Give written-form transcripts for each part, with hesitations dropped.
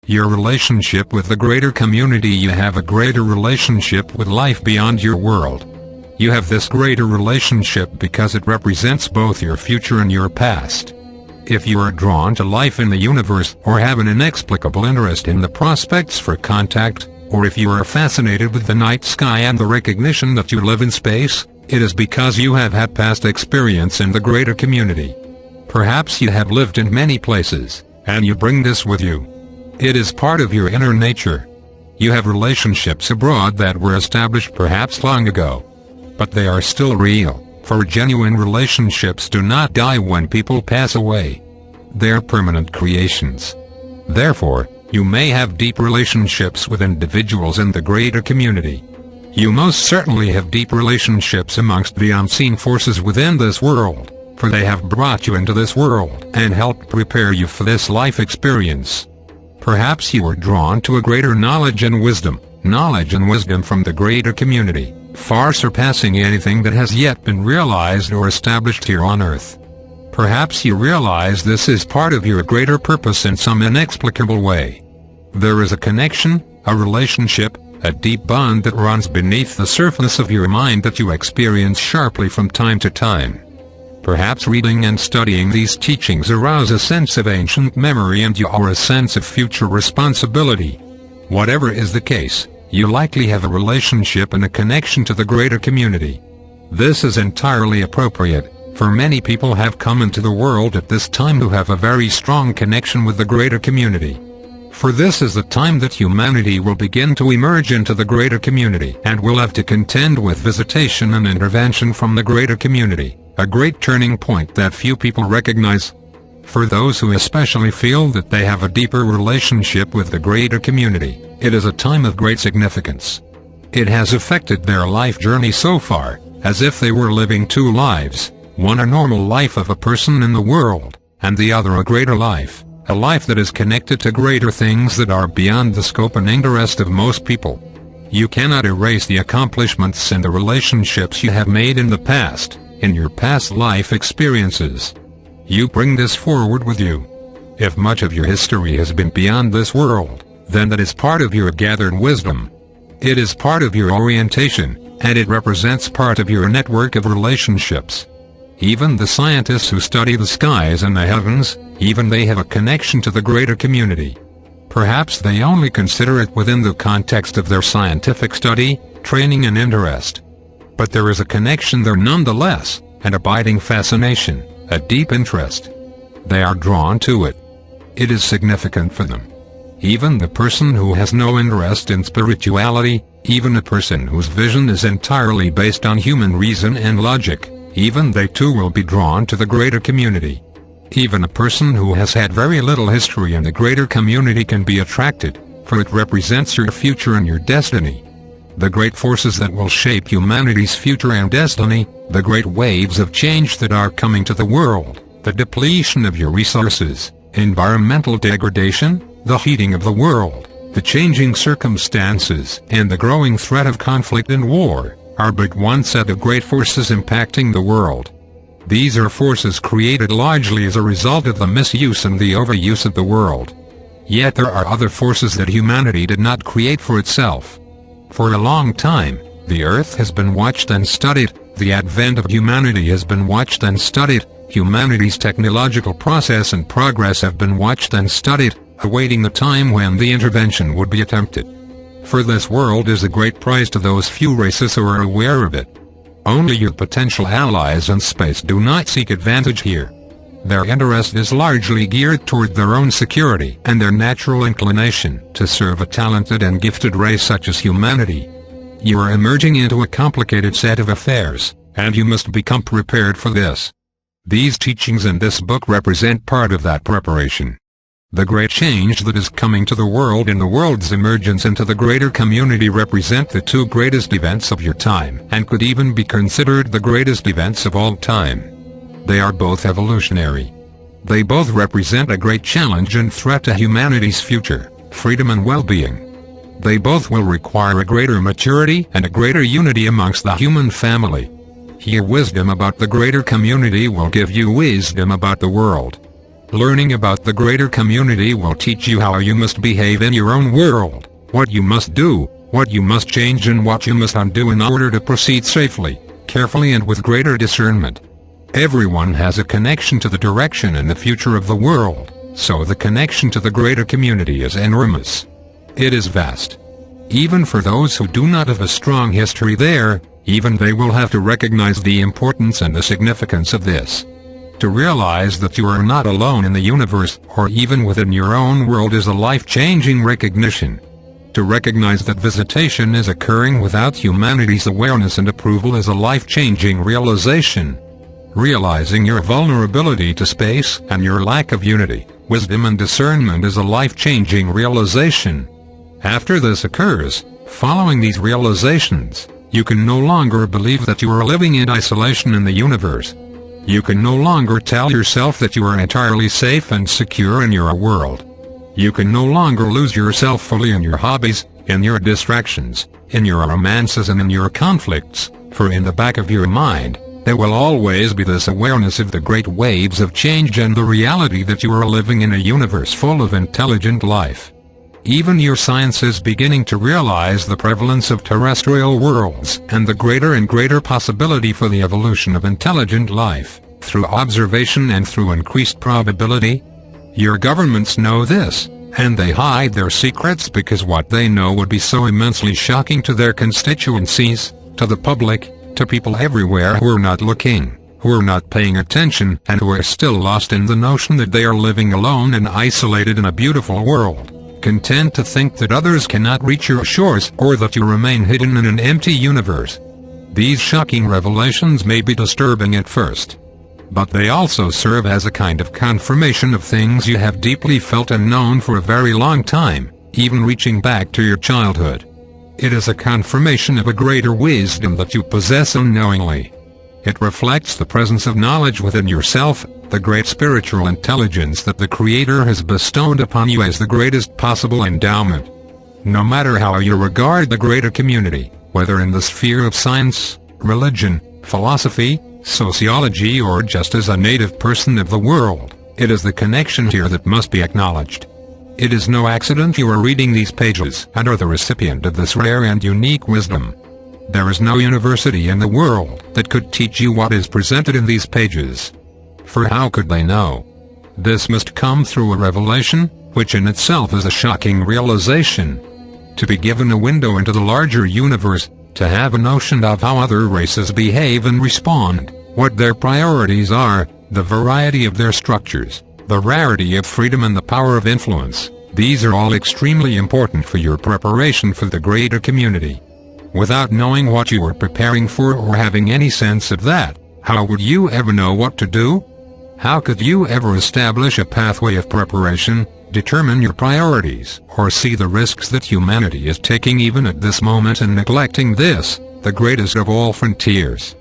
your relationship with the greater community. You have a greater relationship with life beyond your world. You have this greater relationship because it represents both your future and your past. If you are drawn to life in the universe, or have an inexplicable interest in the prospects for contact, or if you are fascinated with the night sky and the recognition that you live in space, it is because you have had past experience in the greater community. Perhaps you have lived in many places, and you bring this with you. It is part of your inner nature. You have relationships abroad that were established perhaps long ago. But they are still real, for genuine relationships do not die when people pass away. They are permanent creations. Therefore, you may have deep relationships with individuals in the greater community. You most certainly have deep relationships amongst the unseen forces within this world, for they have brought you into this world and helped prepare you for this life experience. Perhaps you are drawn to a greater knowledge and wisdom from the greater community, far surpassing anything that has yet been realized or established here on earth. Perhaps you realize this is part of your greater purpose in some inexplicable way. There is a connection, a relationship, a deep bond that runs beneath the surface of your mind that you experience sharply from time to time. Perhaps reading and studying these teachings arouse a sense of ancient memory and a sense of future responsibility. Whatever is the case, you likely have a relationship and a connection to the greater community. This is entirely appropriate, for many people have come into the world at this time who have a very strong connection with the greater community. For this is the time that humanity will begin to emerge into the greater community and will have to contend with visitation and intervention from the greater community, a great turning point that few people recognize. For those who especially feel that they have a deeper relationship with the greater community, it is a time of great significance. It has affected their life journey so far, as if they were living two lives, one a normal life of a person in the world, and the other a greater life, a life that is connected to greater things that are beyond the scope and interest of most people. You cannot erase the accomplishments and the relationships you have made in the past, in your past life experiences. You bring this forward with you. If much of your history has been beyond this world, then that is part of your gathered wisdom. It is part of your orientation, and it represents part of your network of relationships. Even the scientists who study the skies and the heavens, even they have a connection to the greater community. Perhaps they only consider it within the context of their scientific study, training and interest. But there is a connection there nonetheless, an abiding fascination, a deep interest. They are drawn to it. It is significant for them. Even the person who has no interest in spirituality, even a person whose vision is entirely based on human reason and logic, even they too will be drawn to the greater community. Even a person who has had very little history in the greater community can be attracted, for it represents your future and your destiny. The great forces that will shape humanity's future and destiny, the great waves of change that are coming to the world, the depletion of your resources, environmental degradation, the heating of the world, the changing circumstances, and the growing threat of conflict and war, are but one set of great forces impacting the world. These are forces created largely as a result of the misuse and the overuse of the world. Yet there are other forces that humanity did not create for itself. For a long time, the earth has been watched and studied, the advent of humanity has been watched and studied, humanity's technological process and progress have been watched and studied, awaiting the time when the intervention would be attempted. For this world is a great prize to those few races who are aware of it. Only your potential allies in space do not seek advantage here. Their interest is largely geared toward their own security and their natural inclination to serve a talented and gifted race such as humanity. You are emerging into a complicated set of affairs, and you must become prepared for this. These teachings in this book represent part of that preparation. The great change that is coming to the world and the world's emergence into the greater community represent the two greatest events of your time and could even be considered the greatest events of all time. They are both evolutionary. They both represent a great challenge and threat to humanity's future, freedom and well-being. They both will require a greater maturity and a greater unity amongst the human family. Here wisdom about the greater community will give you wisdom about the world. Learning about the greater community will teach you how you must behave in your own world, what you must do, what you must change and what you must undo in order to proceed safely, carefully and with greater discernment. Everyone has a connection to the direction and the future of the world, so the connection to the greater community is enormous. It is vast. Even for those who do not have a strong history there, even they will have to recognize the importance and the significance of this. To realize that you are not alone in the universe, or even within your own world, is a life-changing recognition. To recognize that visitation is occurring without humanity's awareness and approval is a life-changing realization. Realizing your vulnerability to space and your lack of unity, wisdom and discernment is a life-changing realization. After this occurs, following these realizations, you can no longer believe that you are living in isolation in the universe. You can no longer tell yourself that you are entirely safe and secure in your world. You can no longer lose yourself fully in your hobbies, in your distractions, in your romances and in your conflicts, for in the back of your mind, there will always be this awareness of the great waves of change and the reality that you are living in a universe full of intelligent life. Even your science is beginning to realize the prevalence of terrestrial worlds and the greater and greater possibility for the evolution of intelligent life, through observation and through increased probability. Your governments know this, and they hide their secrets because what they know would be so immensely shocking to their constituencies, to the public, to people everywhere who are not looking, who are not paying attention, and who are still lost in the notion that they are living alone and isolated in a beautiful world, content to think that others cannot reach your shores or that you remain hidden in an empty universe. These shocking revelations may be disturbing at first, but they also serve as a kind of confirmation of things you have deeply felt and known for a very long time, even reaching back to your childhood. It is a confirmation of a greater wisdom that you possess unknowingly. It reflects the presence of knowledge within yourself, the great spiritual intelligence that the Creator has bestowed upon you as the greatest possible endowment. No matter how you regard the greater community, whether in the sphere of science, religion, philosophy, sociology or just as a native person of the world, it is the connection here that must be acknowledged. It is no accident you are reading these pages and are the recipient of this rare and unique wisdom. There is no university in the world that could teach you what is presented in these pages. For how could they know? This must come through a revelation, which in itself is a shocking realization. To be given a window into the larger universe, to have a notion of how other races behave and respond, what their priorities are, the variety of their structures, the rarity of freedom and the power of influence, these are all extremely important for your preparation for the greater community. Without knowing what you are preparing for or having any sense of that, how would you ever know what to do? How could you ever establish a pathway of preparation, determine your priorities, or see the risks that humanity is taking even at this moment and neglecting this, the greatest of all frontiers?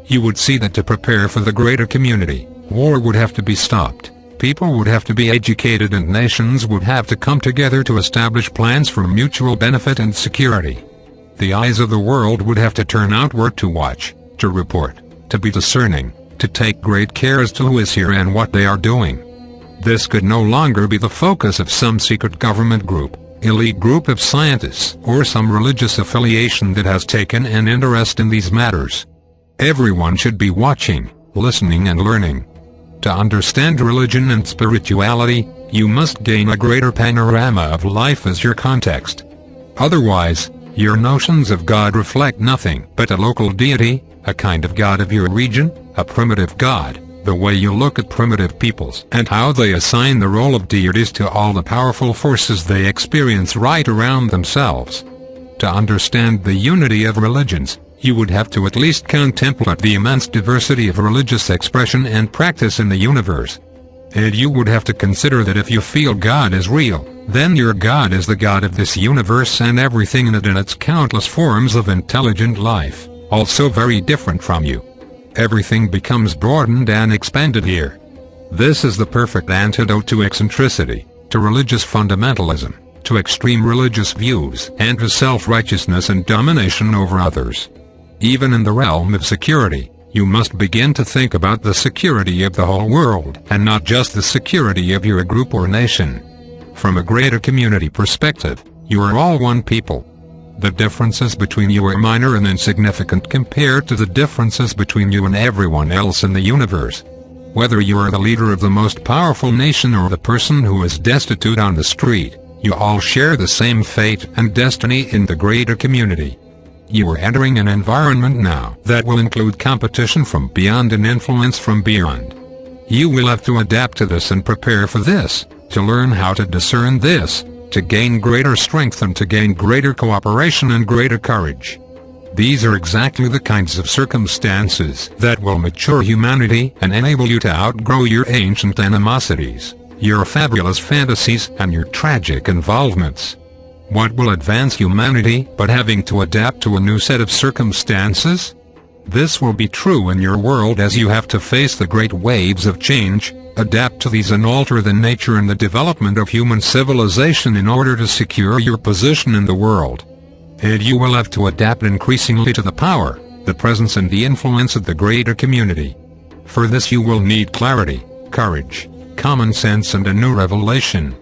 You would see that to prepare for the greater community, war would have to be stopped, people would have to be educated and nations would have to come together to establish plans for mutual benefit and security. The eyes of the world would have to turn outward to watch, to report, to be discerning, to take great care as to who is here and what they are doing. This could no longer be the focus of some secret government group, elite group of scientists, or some religious affiliation that has taken an interest in these matters. Everyone should be watching, listening and learning. To understand religion and spirituality, you must gain a greater panorama of life as your context. Otherwise, your notions of God reflect nothing but a local deity, a kind of god of your region, a primitive god, the way you look at primitive peoples and how they assign the role of deities to all the powerful forces they experience right around themselves. To understand the unity of religions, you would have to at least contemplate the immense diversity of religious expression and practice in the universe. And you would have to consider that if you feel God is real, then your God is the God of this universe and everything in it in its countless forms of intelligent life, also very different from you. Everything becomes broadened and expanded here. This is the perfect antidote to eccentricity, to religious fundamentalism, to extreme religious views, and to self-righteousness and domination over others. Even in the realm of security, You must begin to think about the security of the whole world and not just the security of your group or nation. From a greater community perspective, you are all one people. The differences between you are minor and insignificant compared to the differences between you and everyone else in the universe. Whether you are the leader of the most powerful nation or the person who is destitute on the street, you all share the same fate and destiny in the greater community. You are entering an environment now that will include competition from beyond and influence from beyond. You will have to adapt to this and prepare for this, to learn how to discern this, to gain greater strength and to gain greater cooperation and greater courage. These are exactly the kinds of circumstances that will mature humanity and enable you to outgrow your ancient animosities, your fabulous fantasies and your tragic involvements. What will advance humanity but having to adapt to a new set of circumstances? This will be true in your world as you have to face the great waves of change, adapt to these and alter the nature and the development of human civilization in order to secure your position in the world. And you will have to adapt increasingly to the power, the presence and the influence of the greater community. For this you will need clarity, courage, common sense and a new revelation.